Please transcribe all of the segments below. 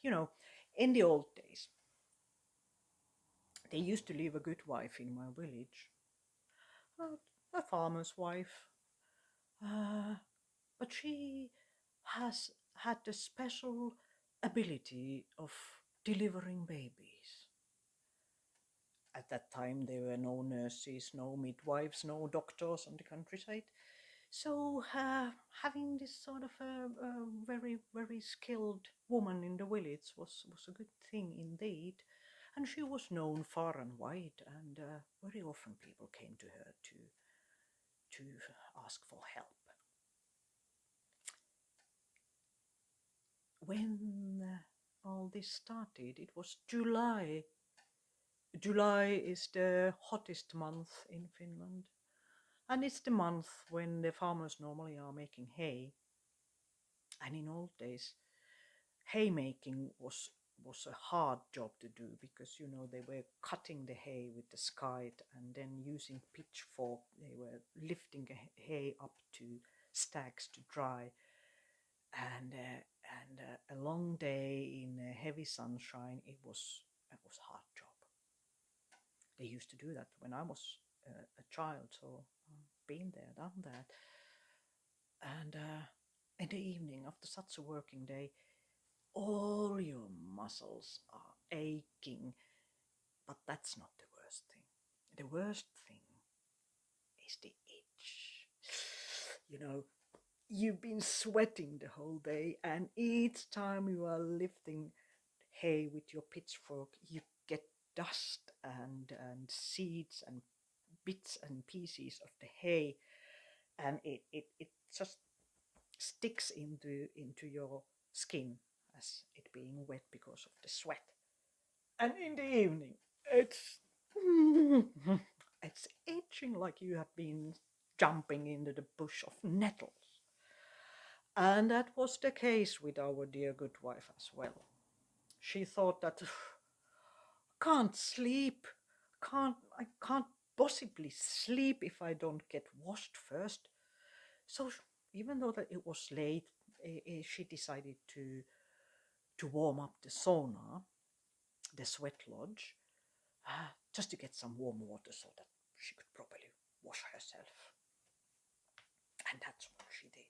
You know, in the old days, there used to live a good wife in my village, uh, a farmer's wife, uh, but she has had the special ability of delivering babies. At that time, there were no nurses, no midwives, no doctors on the countryside. So, having this sort of a very, very skilled woman in the village was a good thing indeed. And she was known far and wide, and very often people came to her to ask for help. When all this started, it was July. July is the hottest month in Finland, and it's the month when the farmers normally are making hay. And in old days, haymaking was a hard job to do because they were cutting the hay with the scythe and then using pitchfork they were lifting hay up to stacks to dry, and a long day in heavy sunshine. It was hard job. They used to do that when I was a child, so I've been there, done that. And in the evening after such a working day, all your muscles are aching, but that's not the worst thing. The worst thing is the itch. You've been sweating the whole day, and each time you are lifting hay with your pitchfork, you get dust and seeds and bits and pieces of the hay, and it just sticks into your skin as it being wet because of the sweat. And in the evening, it's it's itching like you have been jumping into the bush of nettles. And that was the case with our dear good wife as well. She thought that can't sleep, I can't possibly sleep if I don't get washed first. So even though that it was late, she decided to warm up the sauna, the sweat lodge, just to get some warm water so that she could properly wash herself. And that's what she did.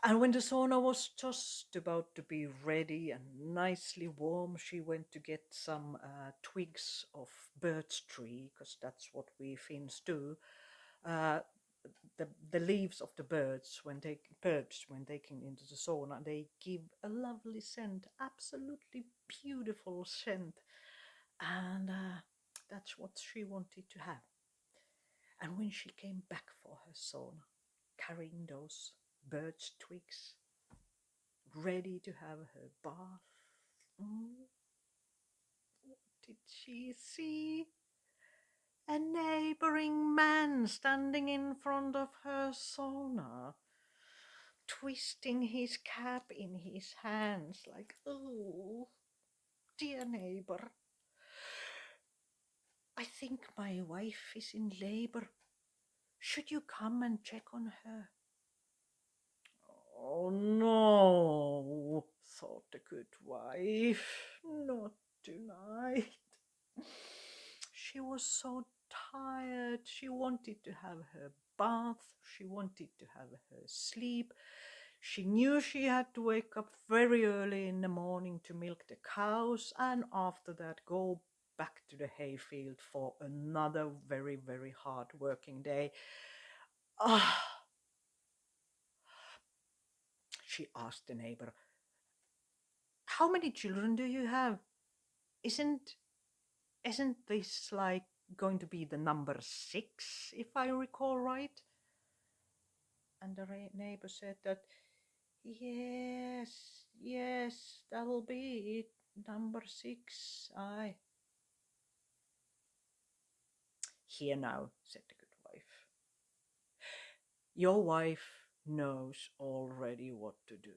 And when the sauna was just about to be ready and nicely warm, she went to get some twigs of birch tree, because that's what we Finns do. Uh, the leaves of the birds when taken into the sauna, they give a lovely scent, absolutely beautiful scent, and that's what she wanted to have. And when she came back for her sauna, carrying those birch twigs, ready to have her bath, what did she see? A neighboring man standing in front of her sauna, twisting his cap in his hands like, oh, dear neighbor, I think my wife is in labor. Should you come and check on her? Oh no, thought the good wife, not tonight. She was so tired. She wanted to have her bath. She wanted to have her sleep. She knew she had to wake up very early in the morning to milk the cows, and after that go back to the hayfield for another very, very hard working day. Ah, she asked the neighbor, how many children do you have? Isn't this like going to be the number 6, if I recall right? And the neighbor said that, yes, that'll be it, number 6, aye. Here now, said the good wife. Your wife knows already what to do,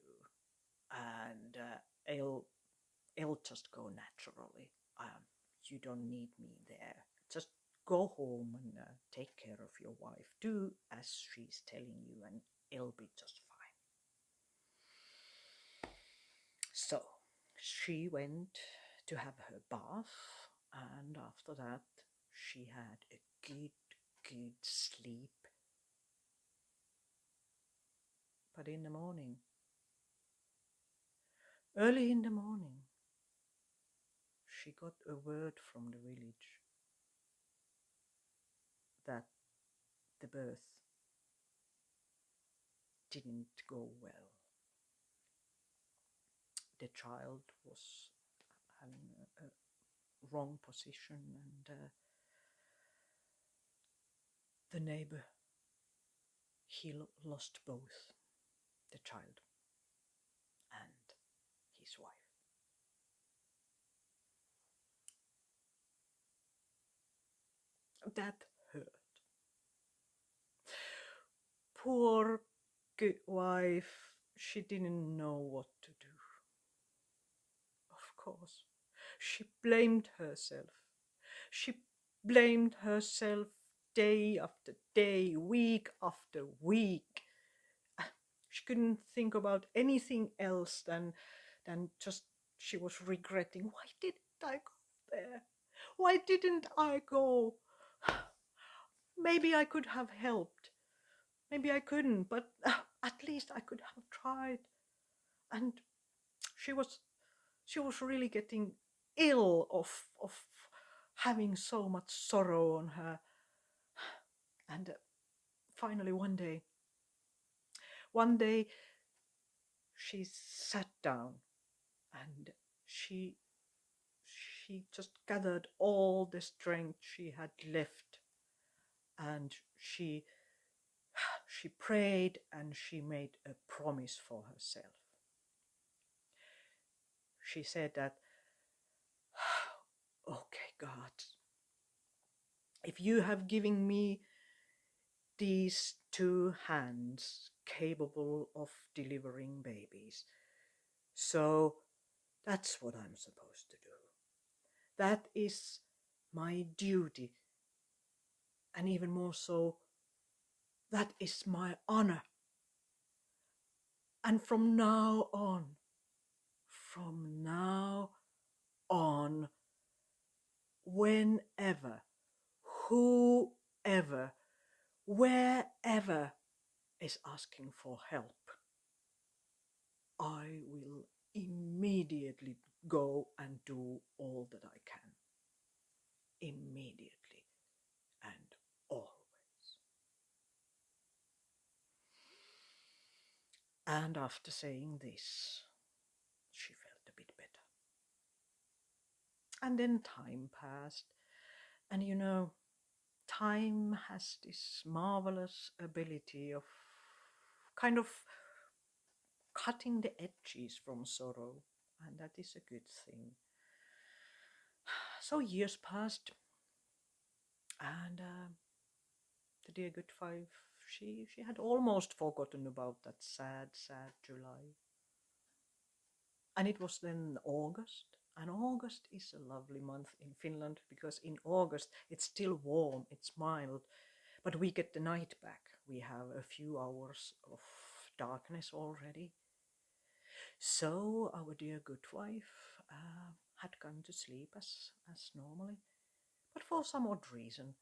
and it'll just go naturally. You don't need me there. Just go home and take care of your wife. Do as she's telling you, and it'll be just fine. So she went to have her bath, and after that, she had a good sleep. But in the morning, early in the morning, she got a word from the village that the birth didn't go well. The child was having a wrong position, and the neighbor, he lost both the child and his wife. That hurt. Poor good wife, she didn't know what to do. Of course, she blamed herself. She blamed herself day after day, week after week. She couldn't think about anything else than just she was regretting. Why didn't I go there? Why didn't I go? Maybe I could have helped. Maybe I couldn't, but at least I could have tried. And she was really getting ill of having so much sorrow on her. And finally one day she sat down, and she just gathered all the strength she had left, and she prayed, and she made a promise for herself. She said that, okay, God, if you have given me these two hands capable of delivering babies, so that's what I'm supposed to do. That is my duty. And even more so, that is my honor. And from now on, whenever, whoever, wherever is asking for help, I will immediately go and do all that I can. Immediately and always. And after saying this, she felt a bit better. And then time passed, and time has this marvelous ability of kind of cutting the edges from sorrow, and that is a good thing. So years passed, and the dear good wife, she had almost forgotten about that sad July. And it was then August, and August is a lovely month in Finland, because in August it's still warm, it's mild, but we get the night back. We have a few hours of darkness already. So our dear good wife had gone to sleep as normally, but for some odd reason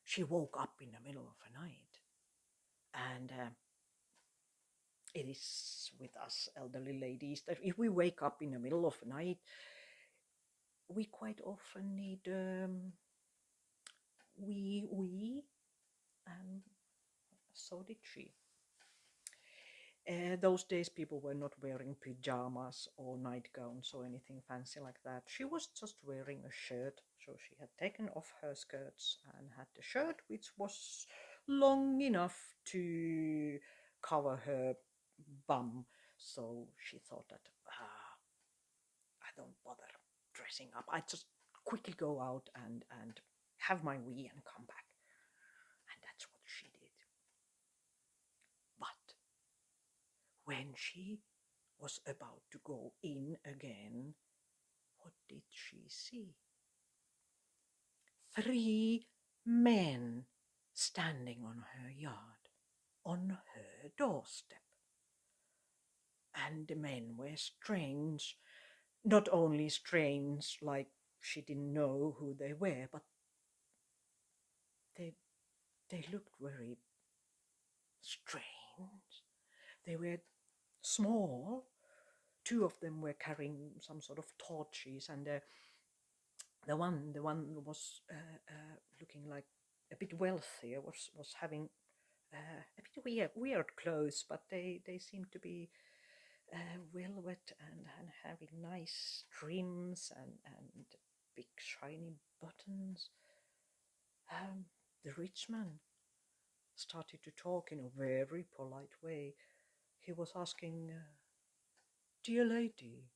she woke up in the middle of the night. And it is with us elderly ladies that if we wake up in the middle of the night, we quite often need wee, and so did she. Those days people were not wearing pajamas or nightgowns or anything fancy like that. She was just wearing a shirt, so she had taken off her skirts and had the shirt which was long enough to cover her bum. So she thought that, I don't bother dressing up. I just quickly go out and have my wee and come back. And that's what she did. But when she was about to go in again, what did she see? 3 men standing on her yard, on her doorstep. and the men were strange. Not only strange, like she didn't know who they were, but they they looked very strange. They were small. Two of them were carrying some sort of torches, and the one was looking like a bit wealthier, was having a bit weird clothes, but they seemed to be velvet and having nice trims and big shiny buttons. The rich man started to talk in a very polite way. He was asking, "Dear lady,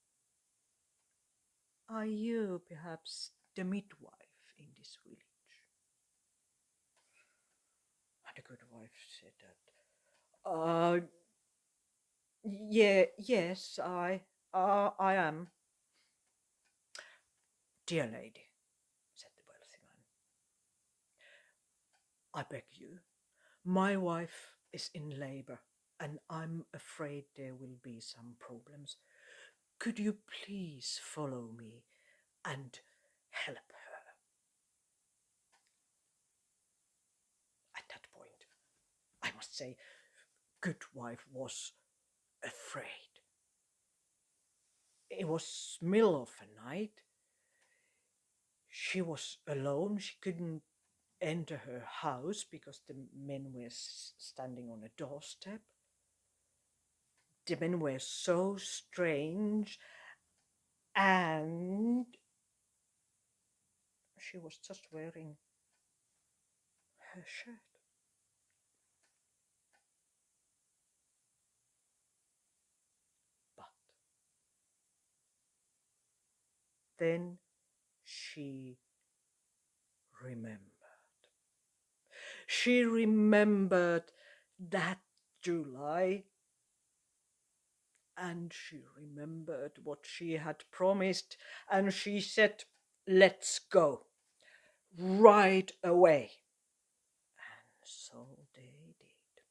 are you perhaps the midwife in this village?" And the good wife said that, yeah, yes, I am. "Dear lady," said the wealthy man, "I beg you, my wife is in labor, and I'm afraid there will be some problems. Could you please follow me and help her?" At that point, I must say, good wife was afraid. It was middle of the night. She was alone. She couldn't enter her house because the men were standing on a doorstep. The men were so strange, and she was just wearing her shirt. But then she remembered. She remembered that July, and she remembered what she had promised, and she said, "Let's go right away." And so they did.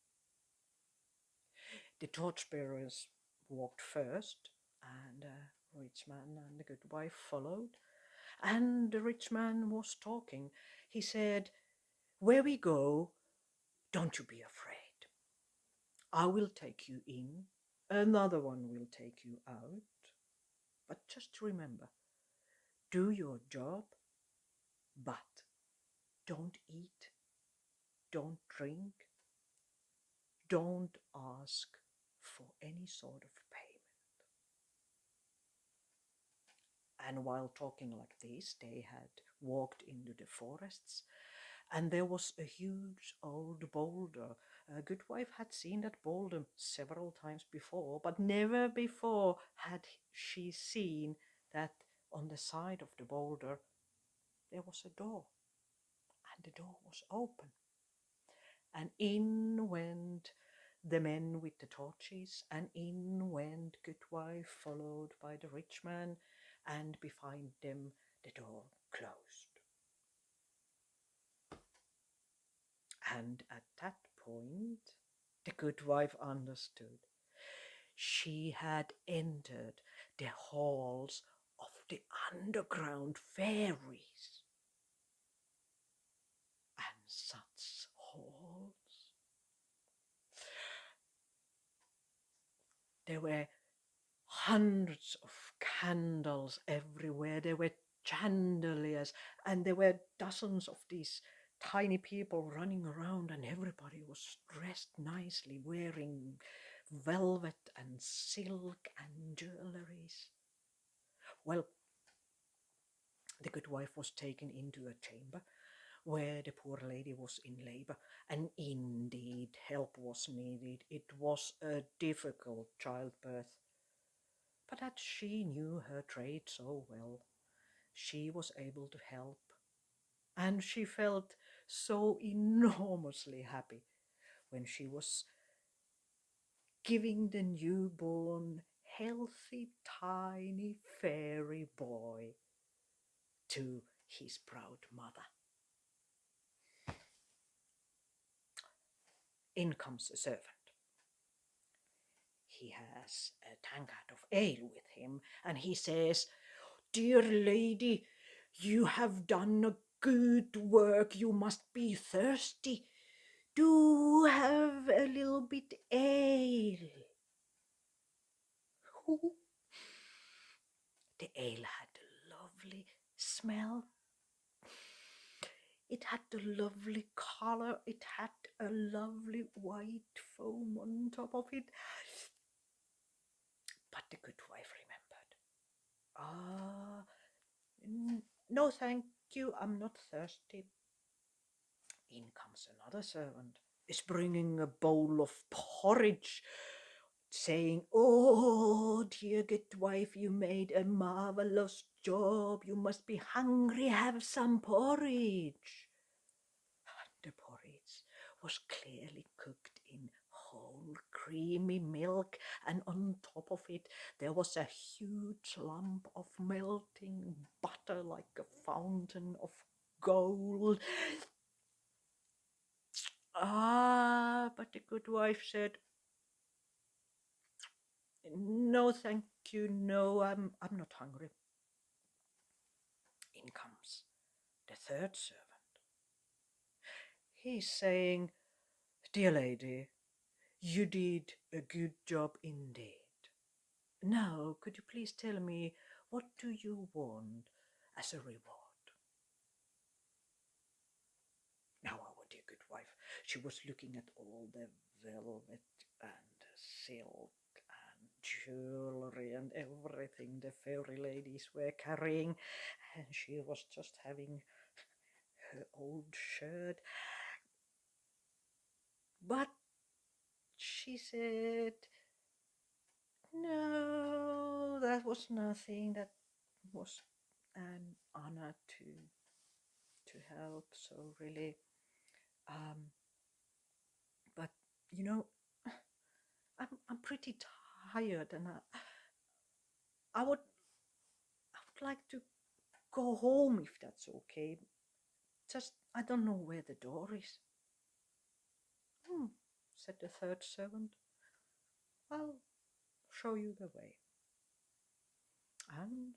The torchbearers walked first, and the rich man and the good wife followed. And the rich man was talking. He said, "Where we go, don't you be afraid. I will take you in, another one will take you out. But just remember, do your job, but don't eat, don't drink, don't ask for any sort of payment." And while talking like this, they had walked into the forests, and there was a huge old boulder. Goodwife had seen that boulder several times before, but never before had she seen that on the side of the boulder there was a door, and the door was open. And in went the men with the torches, and in went Goodwife, followed by the rich man, and behind them the door closed. And at that point, the good wife understood. She had entered the halls of the underground fairies. And such halls, there were hundreds of candles everywhere. There were chandeliers, and there were dozens of these tiny people running around, and everybody was dressed nicely, wearing velvet and silk and jewelries. Well, the good wife was taken into a chamber where the poor lady was in labor, and indeed help was needed. It was a difficult childbirth. But that she knew her trade so well, she was able to help, and she felt so enormously happy when she was giving the newborn, healthy, tiny fairy boy to his proud mother. In comes a servant. he has a tankard of ale with him, and he says, "Dear lady, you have done a good work. You must be thirsty. Do have a little bit ale." The ale had a lovely smell. It had a lovely color. It had a lovely white foam on top of it. But the good wife remembered. No, thank you. I'm not thirsty. In comes another servant, is bringing a bowl of porridge, saying, "Oh, dear good wife, you made a marvelous job. You must be hungry. Have some porridge." The porridge was clearly cooked in whole creamy milk, and on top of it there was a huge lump of melting butter like a fountain of gold. But the good wife said, "No, thank you. No, I'm not hungry." In comes the third servant. He's saying, "Dear lady, you did a good job indeed. Now, could you please tell me, what do you want as a reward?" Now, our dear good wife, she was looking at all the velvet and silk and jewelry and everything the fairy ladies were carrying, and she was just having her old shirt. But she said, "No, that was nothing. That was an honor to help. So really, but you know, I'm pretty tired, and I would like to go home if that's okay. Just I don't know where the door is." Said the third servant. "I'll show you the way." And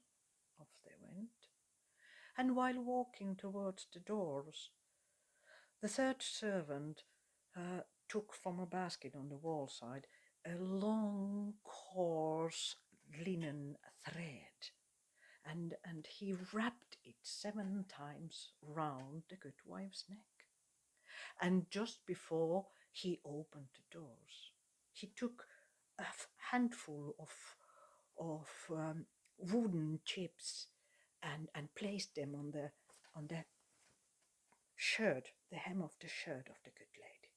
off they went. And while walking towards the doors, the third servant took from a basket on the wall side a long, coarse linen thread, and he wrapped it 7 times round the good wife's neck. And just before he opened the doors, he took a handful of wooden chips and placed them on the shirt, the hem of the shirt of the good lady.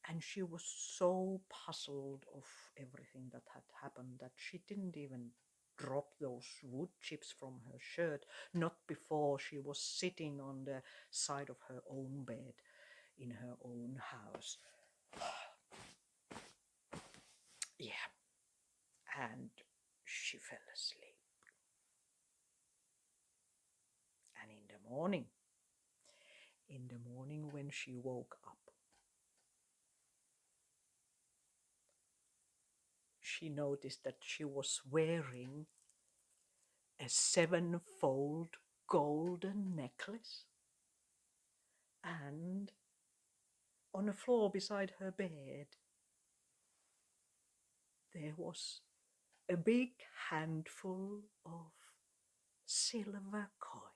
And she was so puzzled of everything that had happened that she didn't even drop those wood chips from her shirt, not before she was sitting on the side of her own bed in her own house. Yeah, and she fell asleep. And in the morning when she woke up, she noticed that she was wearing a 7-fold golden necklace, and on the floor beside her bed there was a big handful of silver coins.